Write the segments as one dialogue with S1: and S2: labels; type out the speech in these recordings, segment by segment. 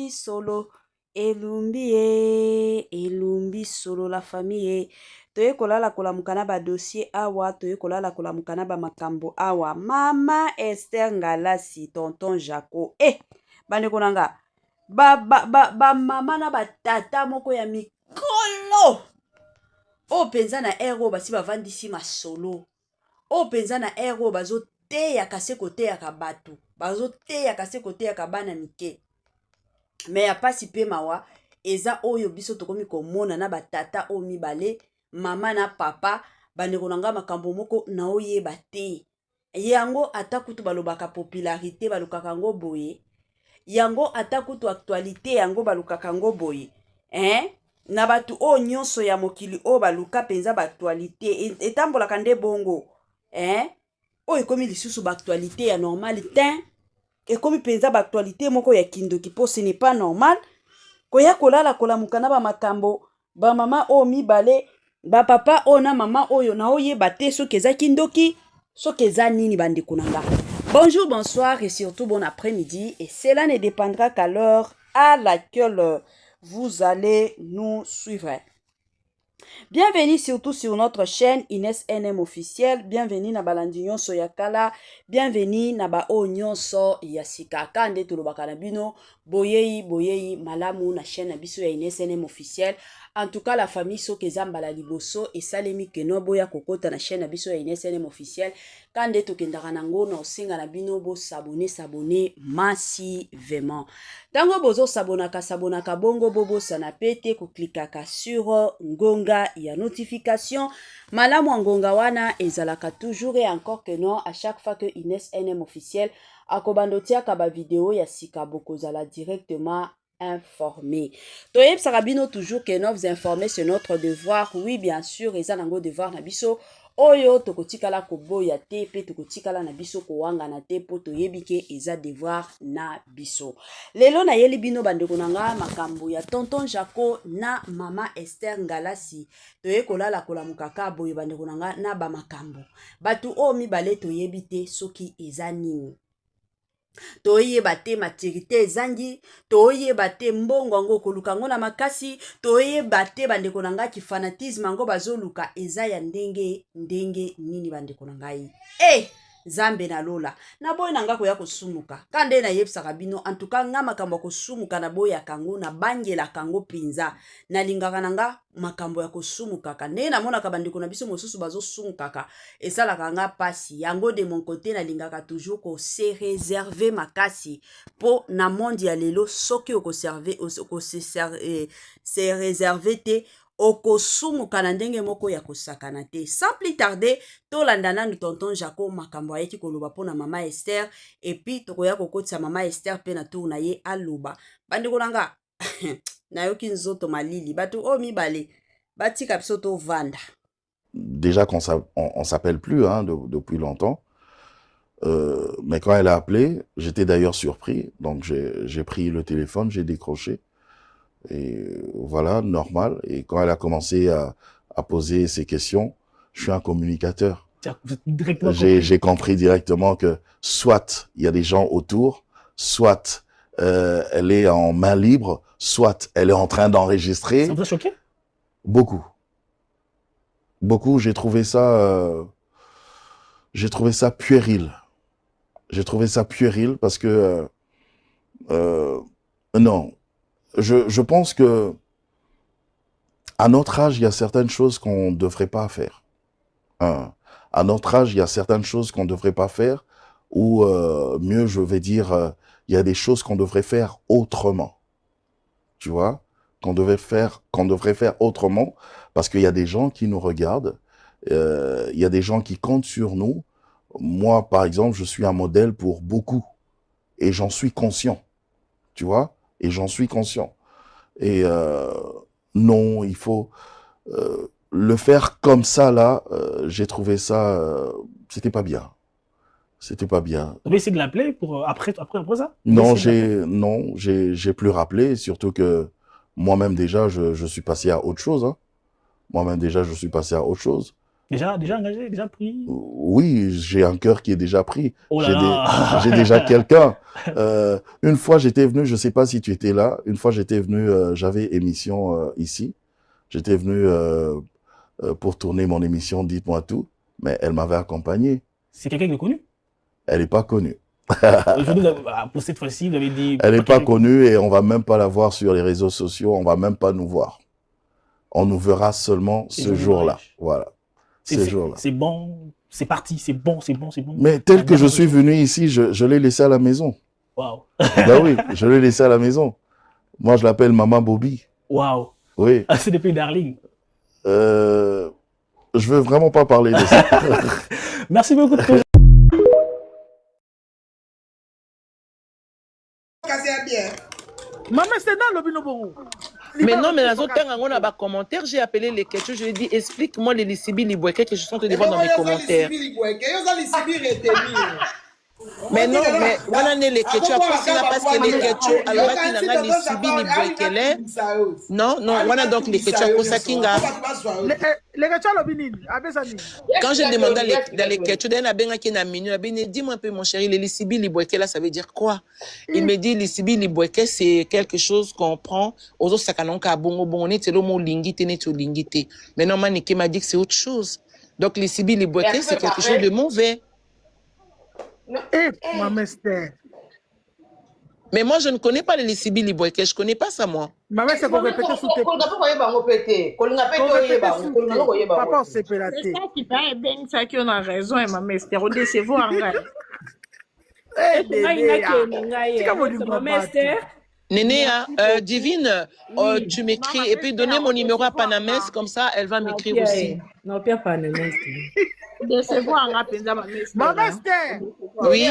S1: solo, elumbi solo la famille. Toye kolala kolamukana ba dossier awa, toye kolala kolamukana ba makambo awa. Mama Esther Ngalasi, tonton Jaco. Bande konanga. Mama na ba tata moko ya mikolo. Penza na ero basi bavandisi masolo. Penza na ero bazo te ya kase kote ya kabatu. Bazo te ya kase kote ya kabana mike. Me ya pasi pe mawa. Eza oyo biso tokomi komona na batata o mibale. Mama na papa. Bande konanga makambo moko na oye bate. Yango atakutu balobaka popularité balukaka ngo boye. Yango atakutu actualité yango balukaka ngo boye. Na batu o nyonso ya mokili o baluka penza ba actualité etambolaka nde bongo. Oyo ekomi lisusu ba actualité ya normal ten. Ekomi penza ba actualité moko ya kindoki po ce n'est pas normal. Koya kolala kolamukana ba makambo ba mama o mibale ba papa o na mama oyo na oye bate soki eza kindoki soki eza nini bande kunanga. Bonjour, bonsoir et surtout bon après-midi. Et cela ne dépendra qu'à l'heure à laquelle vous allez nous suivre. Bienvenue surtout sur notre chaîne Ines NM officiel. Bienvenue na balandignon soyakala. Bienvenue na ba onyonso yasika kande tulobaka na bino. Boyei malamu na chaîne na biso ya Ines NM officiel. En tout cas la famille sokezamba la liboso et salemi keno boya kokota na chaîne na biso ya Ines NM officiel. Kande tokendaka nango na osinga na bino bo s'abonner massivement. Tango bozo sabonaka bongo bobo sana pete kuklikaka sur ngonga ya notification. Malamu ngonga wana ezalaka toujours et encore que non à chaque fois que Ines NM officiel akobandotia ka ba vidéo ya sika bokozala directement informé. Toyeb sarabino toujours que nous vous informer c'est notre devoir. Oui bien sûr eza nango devoir na biso. Oyo tokotikala koboya te pe tokotikala na biso kowanga na te po toyebike eza devoir na biso. Lelo na yeli bino bandeko nanga makambo ya tonton Jaco na mama Esther Ngalasi. Toye kolala kolamukaka boye bandeko nanga na ba makambo. Batu o mibale toyebite soki eza nini. Toye bate maturité ezangi, toye bate mbongo ango koluka ngo na makasi, toye bate bandeko nanga ki fanatisme ango bazoluka eza ya ndenge nini bandeko nangai. Zambe na lola. Na boy nanga koya kosumuka. Kande na yebsaka bino en tout cas nga makambo ya kosumuka na boy ya kango na bangela kango pinza. Na lingaka nanga makambo ya kosumuka. Kande na mona ka bandeko na biso mosusu bazo sumukaka. Esalaka nga pasi. Yango de mon côté na lingaka toujours ko se réserver makasi po na monde ya lelo soki o se réserver te okosumuka na ndenge moko ya kosakana te. Sans plus tarder, tolandana nu tonton Jaco makambo ayeki koloba pona mama Esther et puis tokoya kokotisa mama Esther pe na tour na ye aloba. Bandeko nanga na yoki nzoto malili batu o mibale batika biso to vanda.
S2: Déjà qu'on on s'appelle plus depuis longtemps. Mais quand elle a appelé, j'étais d'ailleurs surpris. Donc j'ai pris le téléphone, j'ai décroché. Et voilà, normal. Et quand elle a commencé à poser ses questions, je suis un communicateur. J'ai compris directement que soit il y a des gens autour, soit elle est en main libre, soit elle est en train d'enregistrer.
S3: Ça vous a choqué?
S2: Beaucoup. Beaucoup, j'ai trouvé ça puéril. J'ai trouvé ça puéril parce que non. Je pense que à notre âge, il y a certaines choses qu'on ne devrait pas faire. À notre âge, il y a certaines choses qu'on ne devrait pas faire, ou mieux, je vais dire, il y a des choses qu'on devrait faire autrement. Tu vois, qu'on devrait faire autrement, parce qu'il y a des gens qui nous regardent, il y a des gens qui comptent sur nous. Moi, par exemple, je suis un modèle pour beaucoup, et j'en suis conscient. Tu vois? Et j'en suis conscient. Et non, il faut le faire comme ça, là, j'ai trouvé ça, c'était pas bien. C'était pas bien.
S3: Vous avez essayé de l'appeler pour après ça?
S2: Non, j'ai plus rappelé, surtout que moi-même déjà, je suis passé à autre chose. Moi-même déjà, je suis passé à autre chose.
S3: Déjà engagé, déjà pris.
S2: Oui, j'ai un cœur qui est déjà pris.
S3: Oh là là.
S2: J'ai déjà quelqu'un. Une fois, j'étais venu, je sais pas si tu étais là, une fois, j'étais venu, j'avais émission ici. J'étais venu pour tourner mon émission Dites-moi tout, mais elle m'avait accompagné.
S3: C'est quelqu'un qui est connu.
S2: Elle n'est pas connue.
S3: Aujourd'hui, pour cette fois-ci, vous avez dit...
S2: Elle n'est pas connue et on va même pas la voir sur les réseaux sociaux, on va même pas nous voir. On nous verra seulement ce jour-là. Voilà. Ce jour-là.
S3: C'est bon, c'est parti, c'est bon.
S2: Mais tel que je suis venu ici, je l'ai laissé à la maison.
S3: Waouh.
S2: Ben oui, je l'ai laissé à la maison. Moi, je l'appelle Maman Bobby.
S3: Waouh.
S2: Oui.
S3: Ah, c'est depuis Darling.
S2: Je veux vraiment pas parler de ça.
S3: Merci beaucoup.
S4: Maman, c'est dans le binobongo.
S5: Mais non, mais dans un commentaire, j'ai appelé les questions, je lui ai dit, explique-moi les Lissibi Liboueke que je suis en train de voir dans mes commentaires. Mais non, mais voilà les questions, parce que les questions, alors qu'il y a Lissibi Liboueke, non, voilà donc les questions,
S4: Les questions, le binini,
S5: quand j'ai demandé dans les questions, dis-moi un peu, mon chéri, les Lissibi Liboueke, là, ça veut dire quoi? Il me dit, Lissibi Liboueke, c'est quelque chose qu'on prend aux autres sakanonka bongo bongo, on est le mot lingite, net ou lingite. Mais non, Maniké m'a dit que c'est autre chose. Donc, Lissibi Liboueke, c'est quelque chose de mauvais.
S4: Maman, c'était.
S5: Mais moi, je ne connais pas les Lissibi Liboueke, je ne connais pas ça, moi.
S4: Maman, c'est pour répéter sous tes papa, c'est pélaté.
S6: C'est ça qui paraît bien, ça qui on a raison, maman, c'était redécevant en vrai.
S5: Néné, Divine, tu m'écris et puis donnez mon numéro à Panamès, comme ça elle va m'écrire aussi.
S6: Non, Pierre Panamès. Décevant en rapide,
S4: Maman, c'était.
S5: Oui.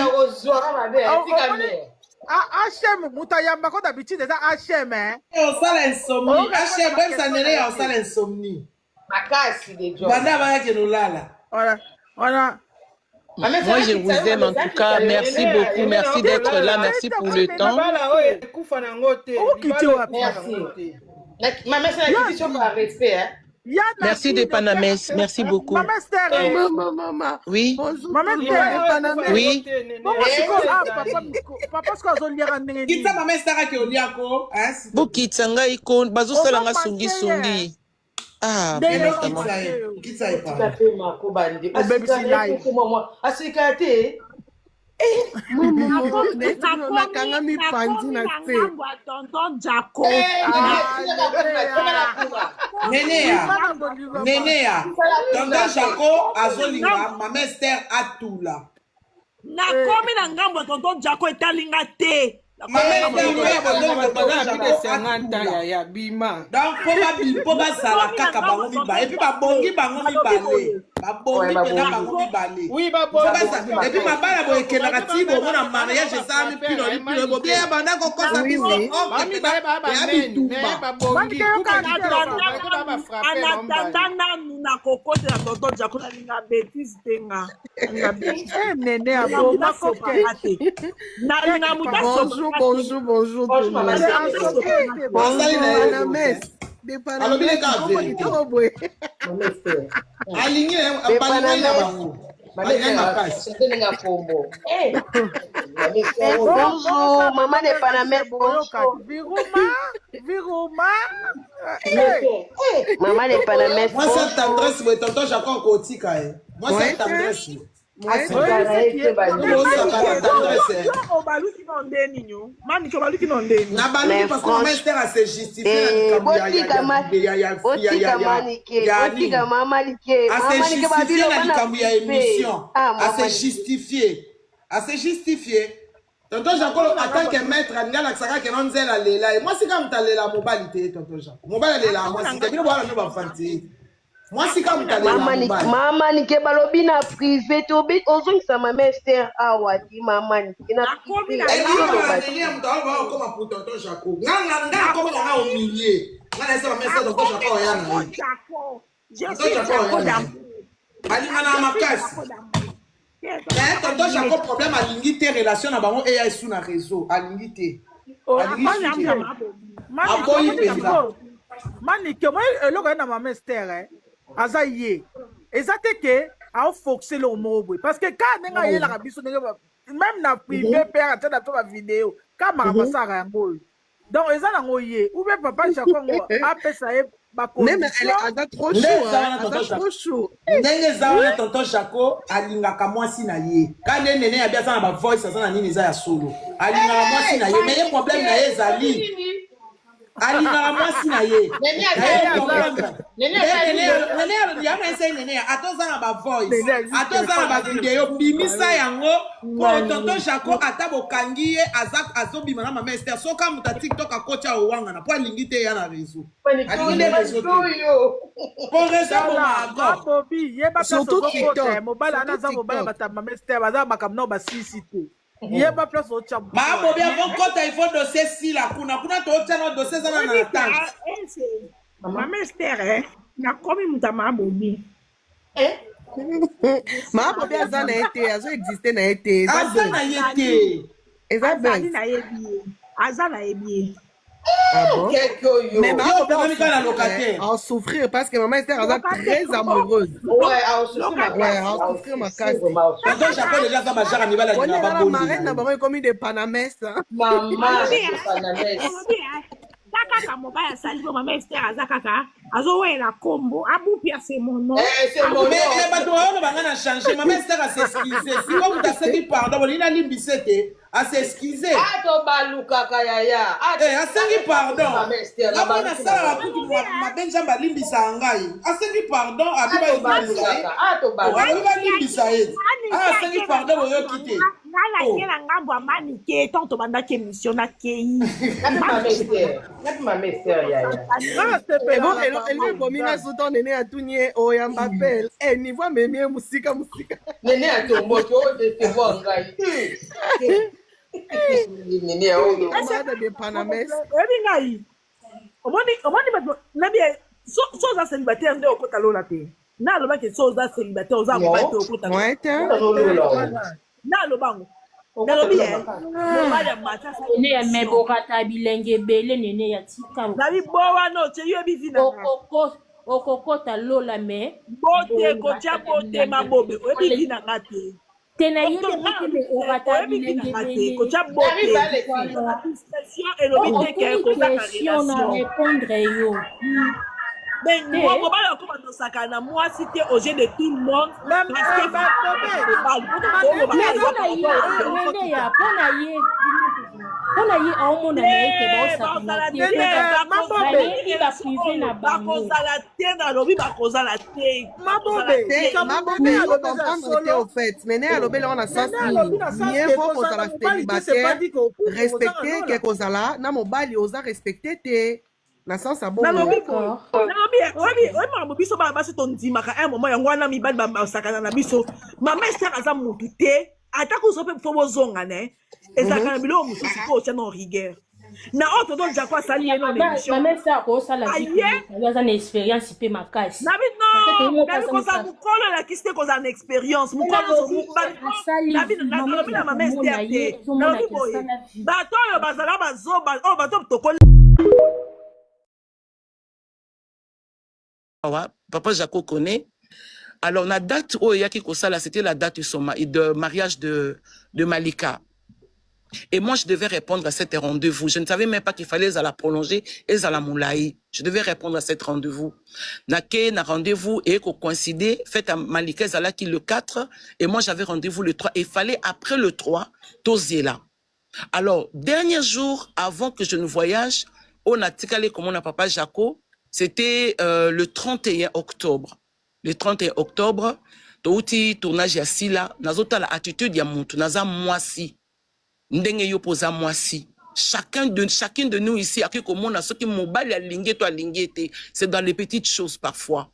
S4: HM, Moutayamba, quand d'habitude, c'est HM, hein.
S7: On sale insomnie. HM, même ça n'est rien, on sale insomnie. Banda va que nous là.
S4: Voilà.
S5: Moi, je vous aime en tout cas. Merci beaucoup. Merci d'être là. Merci pour le temps. Merci de Panamès. Merci beaucoup.
S4: Maman,
S5: oui.
S4: Oui.
S7: Papa, ce qu'on dit à Ndenge. Qui ça, maman, c'est qui on dit encore?
S5: Bukit Sanga iko bazo salanga sungi sungi. Ah,
S7: qui ça est pas? Nénéa, tonton Jaco azolinga, maman Esther Atoula.
S6: Na komi na ngambo tonton Jaco etalinga te.
S7: Donc, faut pas ça la caca bango miba. Et puis, ma bongi bango mibale. Ma bongi pena bango mibale. Oui, ma bongi. Et puis, ma bala boye kenakati bo mona mariage ça mi pino ni pino bo bien banda ko kosa biso. Oh, mi ba ya mi tumba.
S6: Ma bongi anatanda na kokote na tonton Jaco na linga bêtise tenga.
S4: Nene abo makoke.
S6: Na linga muta
S4: Bonjour.
S7: Bonjour,
S8: maman n'est pas la mère.
S4: Viruma.
S8: Maman n'est pas la mère.
S7: Moi, cette adresse, mais tonton Jaco en Kotika. Moi, cette adresse. Tonton Jaco, en tant que maître, moi, c'est comme la mobilité, tonton Jaco. Mobile, moi, c'est comme moi, c'est comme
S8: maman ni ke balobi na privé to bit ozong sa maman Esther awati maman ni na privé
S7: tonton Jaco problème à l'ingité relation na bango et sous na réseau à l'ingité.
S4: Manike moi eloko na maman Esther aza ye Exactement que a fonctionné le mot parce que quand on a eu la rabisso même na privé père attend la vidéo quand ma ça rango donc ils ont envoyé ou bien papa Jacongo après ça
S7: même elle est trop chaud ndenge zawana tonton Jaco alingaka mwasi na ye quand nene ya bien ça na ba voice ça na nini za ya solo alingaka mwasi na ye mais le problème na ye zali alingaka mwasi na ye nene ya mese nene atoza na ba voice atoza na ba video bimisa yango pour tonton Jaco ata bokangi ye azobima na mama Esther soka muta TikTok akocha owanga na po alingi te ya na réseau alingi réseau pour raison
S4: surtout TikTok mobile anaza mobile bata mama Esther baza makamno ba sisi te yeba place au cham
S7: ma bobi avant kota il faut dossier si la kuna to tena dossier za na attente
S6: mama Esther na komi mutama bobi
S7: ma bobi azana été azo exister na été azana été
S6: azana ebi
S7: ah bon mais ma locataire en souffrir parce que maman Esther est très amoureuse en souffrir ma case donc j'appelle déjà ça ma jara ni bala ni ba bon marraine na bango comme des panamès
S6: maman panamès kaka mobile sali ko mama Esther azakaka azowela kombo abupia c'est mon nom
S7: mais bato wana bangana changer mama Esther a s'excuser si on vous a dit pardon il a limbisete a s'excuser
S6: ato baluka kayaya
S7: a sengi pardon mama Esther la bana sala kutu ma benja balimbisa ngai a sengi pardon a biba limbisa a sengi pardon yo kite
S6: ngala kela ngambo amani ke tonto banda ke mission na kei
S7: mama Esther ya elle bomina soto nene atunye oyamba belle ni voit memie musika
S6: nene atombo to de voir ngai nene o
S7: ada de panamès
S6: ngai omoni bato na bien so za célibataire nde okota lola te na loba ke so za célibataire oza ko ba te okota na lobango
S9: nene ya mebokata bilenge bele nene ya tika
S6: nabi bowa no che yo bivina
S9: okokota lola me
S6: bote kocha bote mabobe o bivina ngate
S9: tena yele bote okata bilenge bele
S6: kocha bote station et le bité que ko za
S9: relation na répondre yo
S6: mais moi bala ko ba sakana moi cité au jeu de tout le monde
S9: parce que nene ya pona ye aomona na ete baosakana te ba privé na bango
S6: bakozala te na lobi bakozala te
S7: mabobe comprendre te au fait nene alobi on a sens bien faut kozala célibataire respecter ke kozala na mobali oza respecter te na sens a bon
S6: biso bana basi tondimaka un moment yango wana mibali basakana na biso mama Esther aza mutu te ata kozope fo bozonga ne ezalaka na biloko mosusu po otya na rigueur na oyo tonton Jaco asali ye no na émission
S9: mama Esther akosala aza na expérience mpe makasi
S6: nabi kozala mokolo elakisi te kozala na expérience mokolo nabi na mama Esther te nalobi boye bato oyo bazala bazoba oyo bato tokoli
S5: Papa Jaco connaît. Alors, la date où il y a qui ça, c'était la date de mariage de Malika. Et moi, je devais répondre à cet rendez-vous. Je ne savais même pas qu'il fallait la prolonger et la moulaï. Je devais répondre à cet rendez-vous. Na rendez-vous et qu'on coïncidait, fait à Malika Zala qui le 4 et moi j'avais rendez-vous le 3. Et il fallait après le 3, toser là. Alors, dernier jour avant que je ne voyage, on a ticalé comme on a Papa Jaco. C'était le 31 octobre. Le 31 octobre, touti tournage ya sila, nazota la attitude ya muntu, naza mwasi. Ndenge yo poza mwasi. Chacune de nous ici, à qui comme a ce qui mobile à linguer, toi linguer, c'est dans les petites choses parfois.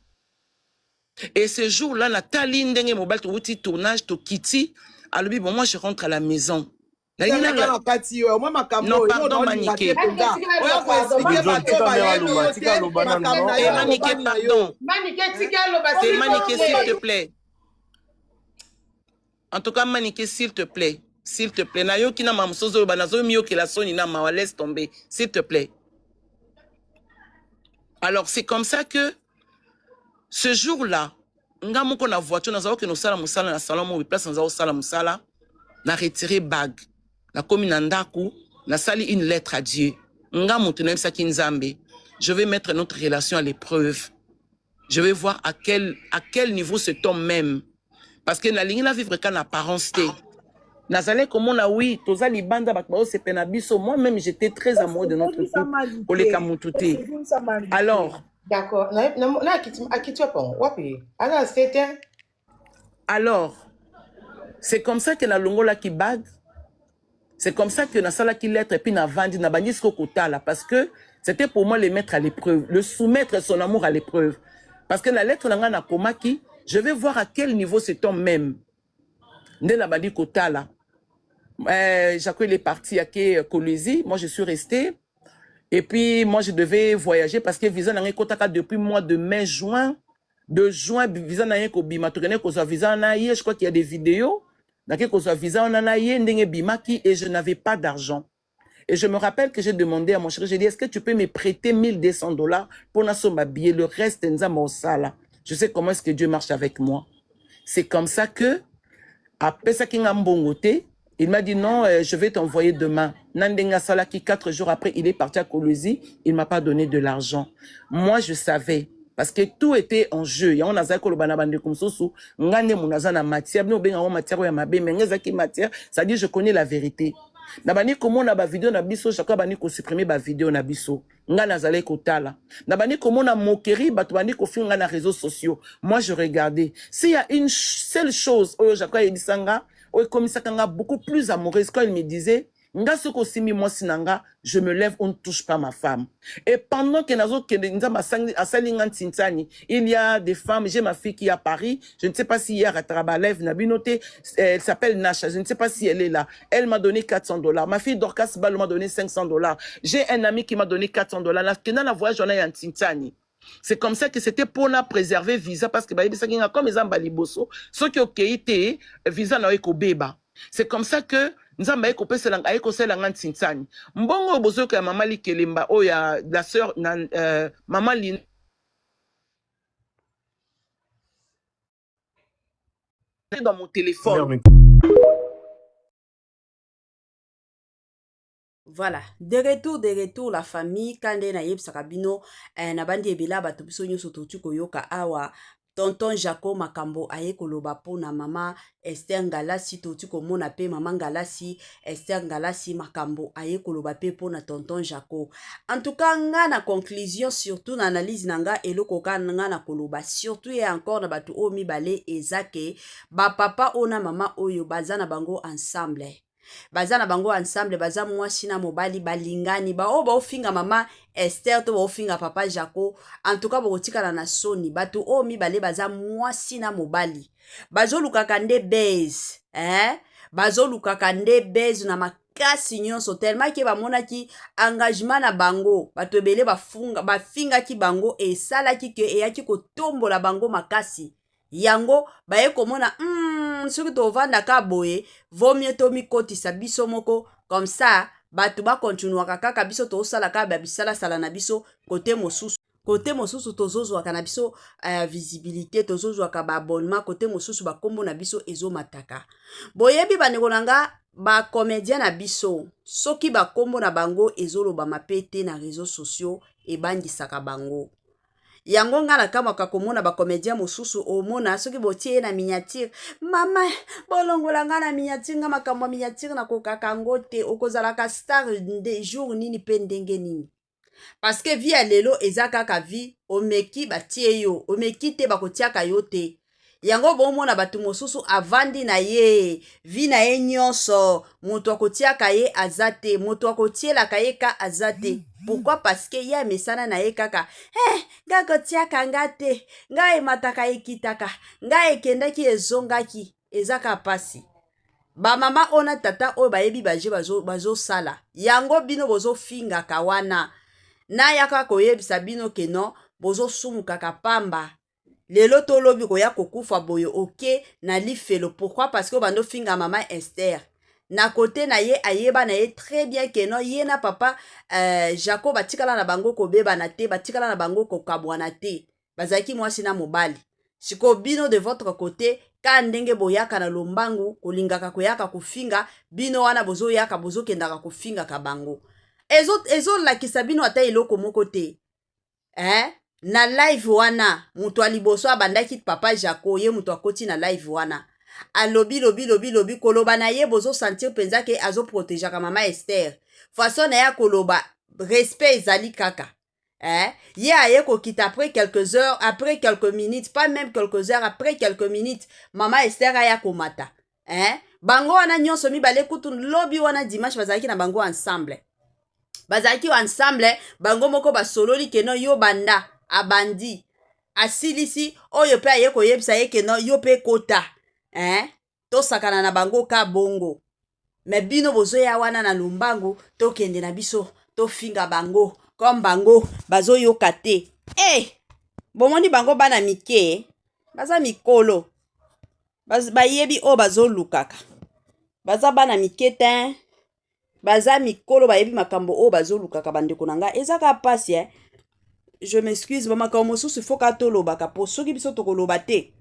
S5: Et ce jour-là, Nathalie ndenge mobile, touti tournage, to kiti, alors bon, moi je rentre à la maison. Non, pardon, Maniké. Maniké, pardon. Maniké, s'il te plaît. En tout cas, Maniké, s'il te plaît. S'il te plaît. Nayo ki na mamsozo banazo miyo ke la soni na ma laisse tomber. S'il te plaît. Alors, c'est comme ça que ce jour-là, nga moko na voiture nazalo ke no sala musala na salon mo place nazalo sala musala na retirer bague na komi na ndaku na sali une lettre à Dieu nga mutu na yebisaki Nzambe je vais mettre notre relation à l'épreuve je vais voir à quel niveau cet homme même parce que na lingi na vivre qu'en apparence té nazalé comme on a oui toza libanda bakba se pena biso moi même j'étais très amoureux de notre couple oleka mutu té alors
S7: d'accord na akitwa pon wapi alors c'était
S5: alors c'est comme ça que na longola ki bag c'est comme ça que na sala ki lettre et puis na vandi na bandisko kotala parce que c'était pour moi le mettre à l'épreuve le soumettre son amour à l'épreuve parce que la lettre nanga na komaki je vais voir à quel niveau cet homme même nde na bandi kotala Jaco il est parti à Kolwezi moi je suis resté et puis moi je devais voyager parce que visa nanga kotaka depuis mois de mai juin de juin visa nanga ko bima to kene ko za visa na je crois qu'il y a des vidéos nake ko za visa na ye ndenge bimaki et je n'avais pas d'argent et je me rappelle que j'ai demandé à mon chéri j'ai dit est-ce que tu peux me prêter $1200 pour na somba billet le reste nzamba osala je sais comment est-ce que Dieu marche avec moi c'est comme ça que après ça kinga mbongote il m'a dit non je vais t'envoyer demain nandenga salaki 4 jours après il est parti à Kolwezi il m'a pas donné de l'argent moi je savais parce que tout était en jeu ya on azaki koloba na bande comme soso ngande munaza na matière no benga o matière ya mabe mengeza ki matière ça dit je connais la vérité na bani komo na ba vidéo na biso chaka bani ko supprimer ba vidéo na biso nga nazale kotala na bani komo na moquerie bato bani ko finga na réseaux sociaux moi je regardais s'il y a une seule chose oyo chaka yebisanga oyo komisaka nga beaucoup plus amoureuse quand il me disait nga soko simi moi sinanga je me lève on ne touche pas ma femme et pendant que nazo que nzamba asali nga ntintani il y a des femmes j'ai ma fille qui est à Paris je ne sais pas si hier à Trabalev na binoté elle s'appelle Nasha je ne sais pas si elle est là elle m'a donné $400 ma fille Dorcas Balo m'a donné $500 j'ai un ami qui m'a donné $400 là que dans la voyage on a ntintani c'est comme ça que c'était pour na préserver visa parce que ba yebisa kinga comme ezamba liboso soki okeite visa na eko beba c'est comme ça que nzamba eko peselanga eko selanga ntintani mbongo bozoka ya mama Likelemba oya la sœur maman Lina dans mon téléphone.
S1: Voilà, de retour la famille kande na yeb sakabino na bandi ebela bato biso nyoso totu koyoka awa tonton Jaco makambo aye koloba pona mama Esther Ngalasi totu komona pe mama Ngalasi Esther Ngalasi makambo aye koloba pe pona tonton Jaco en tout cas nga na conclusion surtout na analyse nanga eloko ka nga na koloba surtout et encore na bato o mibale ezake ba papa ona mama oyo bazana bango ensemble baza na bango ensemble baza mwasi na mobali balingani ba o ba ofinga mama Esther to ba ofinga papa Jaco en tout cas bokotikala na soni bato o mibale baza mwasi na mobali bazolukaka nde base bazolukaka nde base na makasi nyonso tellement ke bamonaki engagement na bango bato ebele bafingaki bango esalaki ke eyaki kotombola bango makasi yango baye komona soki tovanda ka boye vaut mieux tomikotisa biso moko comme ça bato bakontinuaka kaka biso tosalaka babisala na biso kote mosusu tozozwaka na biso visibilité tozozwaka baabonnement kote mosusu bakombo na biso ezomataka boyebi bandeko na nga bacomédien na biso soki bakombo na bango ezolobama pe te na réseaux sociaux ebangisaka bango yango nga na kamaka komona bacomédien mosusu omona soki botie na miniature mama bolongola nga na miniature nga makambo miniature na kokaka ngo te okozalaka star de jour nini pe ndenge nini parce que vie ya lelo eza kaka vie omeki batie yo omeki te bakotiaka yo te yango bomona bato mosusu avandi na ye vi na ye nyonso moto akotiaka ye aza te moto akotielaka ye ka aza te pourquoi parce que ye mesana na ye kaka nga kotiaka nga te nga emataka ekitaka nga ekendaki ezongaki ezaka pasi bamama ona tata oyo bayebi baje bazosala yango bino bozofingaka wana nayaka koyebisa bino ke non bozosumukaka pamba lelo tolobi koya kokufa boyo oke na lifelo pourquoi parce que bando finga mama Esther na kote na ye ayeba na ye très bien que non ye na papa Jaco batikala na bango kobeba na te batikala na bango kokabwana te bazaki mwasi na mobali siko bino de votre côté ka ndenge boyaka na lombangu kolingaka koyaka kofinga bino wana bozoyaka bozokendaka kofingaka bango ezolakisa bino ata eloko moko te na live wana mutu aliboso abandaki papa Jaco ye mutu akoti na live wana alobi koloba na ye bozo sentir penza ke azoprotegeaka mama Esther façon na ya koloba respect ezali kaka ye aye kokita après quelques heures, après quelques minutes, pas même quelques heures, après quelques minutes, mama Esther aya komata. Bango wana nyonso mibale kutu lobby wana dimanche bazalaki na bango ensemble. Bazalaki ensemble, bango moko basololi keno yo banda, abandi. Asilisi, oyo pe aye koyebisa ye keno yo pe kota. To sakana na bango ka bongo. Me bino bozo ya wana na lumbango, to kende na biso, to finga bango. Comme bango bazo yoka te bomoni bango bana mike baza mikolo bayebi o bazo lukaka baza bana mike te baza mikolo bayebi makambo o bazo lukaka bandeko nanga ezaka pasi je m'excuse ba makambo mosusu foka tolobaka po soki biso tokoloba te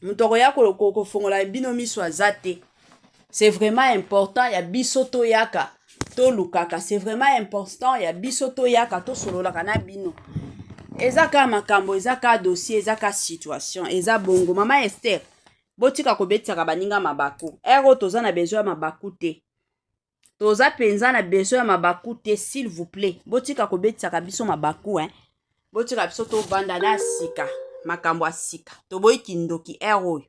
S1: mutoko ya kofongola bino miso aza te c'est vraiment important ya biso toyaka to lukaka c'est vraiment important ya biso to yaka to sololaka na bino ezaka makambo ezaka dossier ezaka situation eza bongo mama Esther botika kobetisaka baninga mabaku ero toza na besoin ya mabaku te toza penza na besoin ya mabaku te s'il vous plaît botika kobetisaka biso mabaku botika biso to banda na sika makambo asika to boyi kindoki ero